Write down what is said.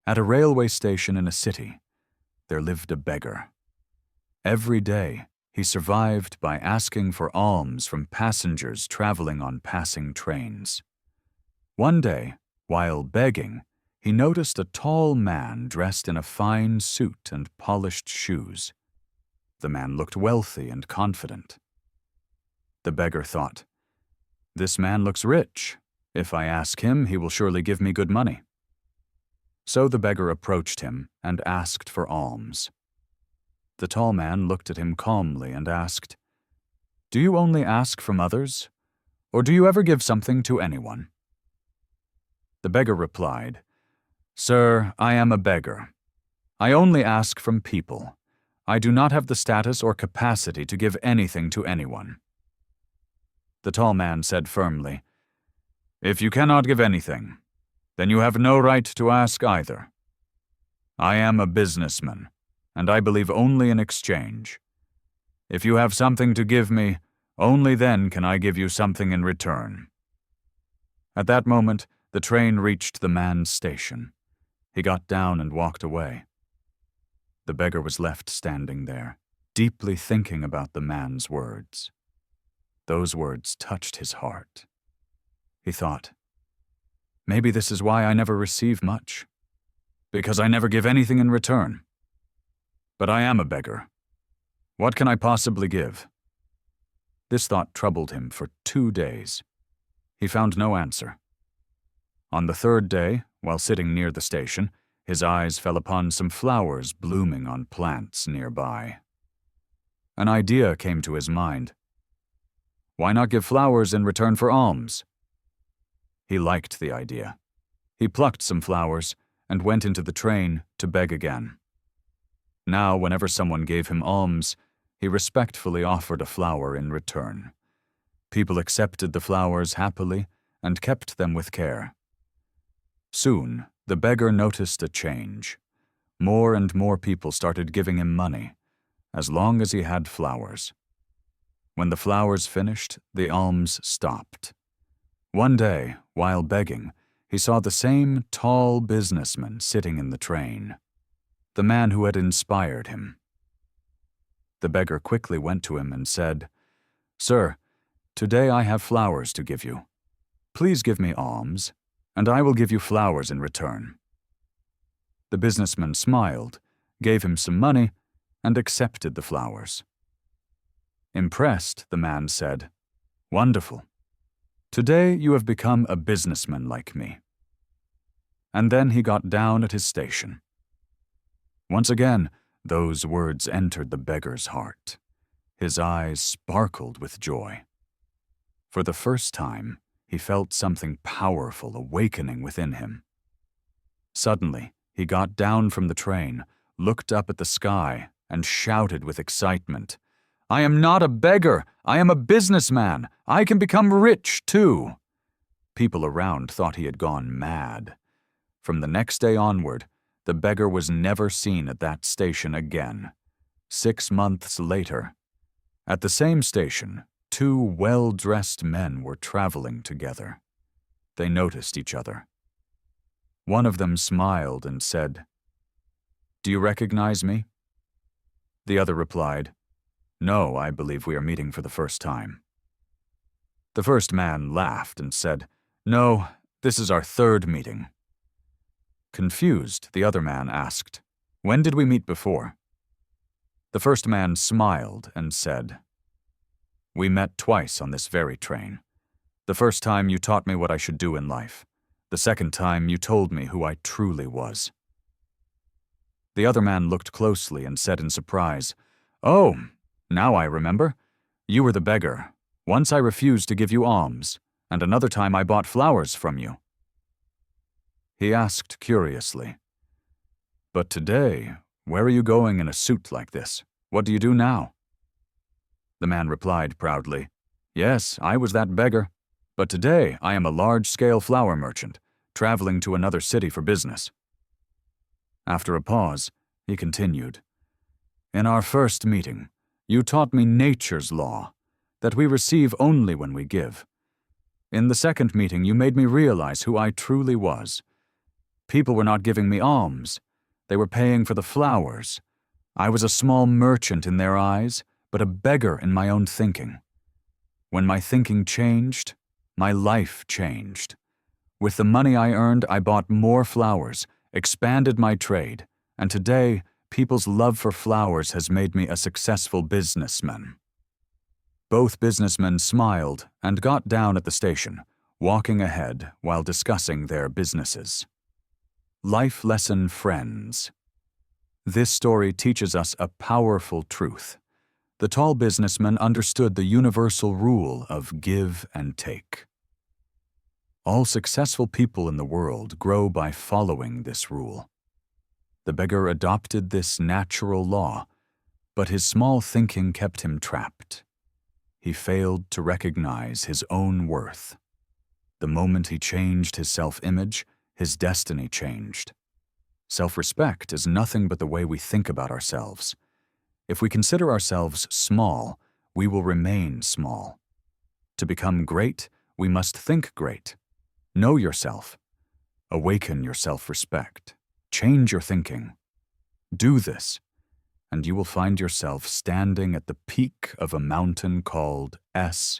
At a railway station in a city, there lived a beggar. Every day, he survived by asking for alms from passengers traveling on passing trains. One day, while begging, he noticed a tall man dressed in a fine suit and polished shoes. The man looked wealthy and confident. The beggar thought, "This man looks rich. If I ask him, he will surely give me good money." So the beggar approached him and asked for alms. The tall man looked at him calmly and asked, "Do you only ask from others, or do you ever give something to anyone?" The beggar replied, "Sir, I am a beggar. I only ask from people. I do not have the status or capacity to give anything to anyone." The tall man said firmly, "If you cannot give anything, then you have no right to ask either. I am a businessman, and I believe only in exchange. If you have something to give me, only then can I give you something in return." At that moment, the train reached the man's station. He got down and walked away. The beggar was left standing there, deeply thinking about the man's words. Those words touched his heart. He thought, "Maybe this is why I never receive much, because I never give anything in return. But I am a beggar. What can I possibly give?" This thought troubled him for 2 days. He found no answer. On the third day, while sitting near the station, his eyes fell upon some flowers blooming on plants nearby. An idea came to his mind. Why not give flowers in return for alms? He liked the idea. He plucked some flowers and went into the train to beg again. Now, whenever someone gave him alms, he respectfully offered a flower in return. People accepted the flowers happily and kept them with care. Soon, the beggar noticed a change. More and more people started giving him money, as long as he had flowers. When the flowers finished, the alms stopped. One day, while begging, he saw the same tall businessman sitting in the train, the man who had inspired him. The beggar quickly went to him and said, "Sir, today I have flowers to give you. Please give me alms, and I will give you flowers in return." The businessman smiled, gave him some money, and accepted the flowers. Impressed, the man said, "Wonderful. Today you have become a businessman like me." And then he got down at his station. Once again, those words entered the beggar's heart. His eyes sparkled with joy. For the first time, he felt something powerful awakening within him. Suddenly, he got down from the train, looked up at the sky, and shouted with excitement, "I am not a beggar! I am a businessman! I can become rich, too!" People around thought he had gone mad. From the next day onward, the beggar was never seen at that station again. 6 months later, at the same station, 2 well-dressed men were traveling together. They noticed each other. One of them smiled and said, "Do you recognize me?" The other replied, "No, I believe we are meeting for the first time." The first man laughed and said, "No, this is our 3rd meeting." Confused, the other man asked, "When did we meet before?" The first man smiled and said, "We met twice on this very train. The first time you taught me what I should do in life. The second time you told me who I truly was." The other man looked closely and said in surprise, "Oh, now I remember. You were the beggar. Once I refused to give you alms, and another time I bought flowers from you." He asked curiously, "But today, where are you going in a suit like this? What do you do now?" The man replied proudly, "Yes, I was that beggar, but today I am a large-scale flower merchant, traveling to another city for business." After a pause, he continued, "In our first meeting, you taught me nature's law, that we receive only when we give. In the second meeting, you made me realize who I truly was. People were not giving me alms. They were paying for the flowers. I was a small merchant in their eyes, but a beggar in my own thinking. When my thinking changed, my life changed. With the money I earned, I bought more flowers, expanded my trade, and today, people's love for flowers has made me a successful businessman." Both businessmen smiled and got down at the station, walking ahead while discussing their businesses. Life lesson, friends. This story teaches us a powerful truth. The tall businessman understood the universal rule of give and take. All successful people in the world grow by following this rule. The beggar adopted this natural law, but his small thinking kept him trapped. He failed to recognize his own worth. The moment he changed his self-image, his destiny changed. Self-respect is nothing but the way we think about ourselves. If we consider ourselves small, we will remain small. To become great, we must think great. Know yourself. Awaken your self-respect. Change your thinking. Do this, and you will find yourself standing at the peak of a mountain called S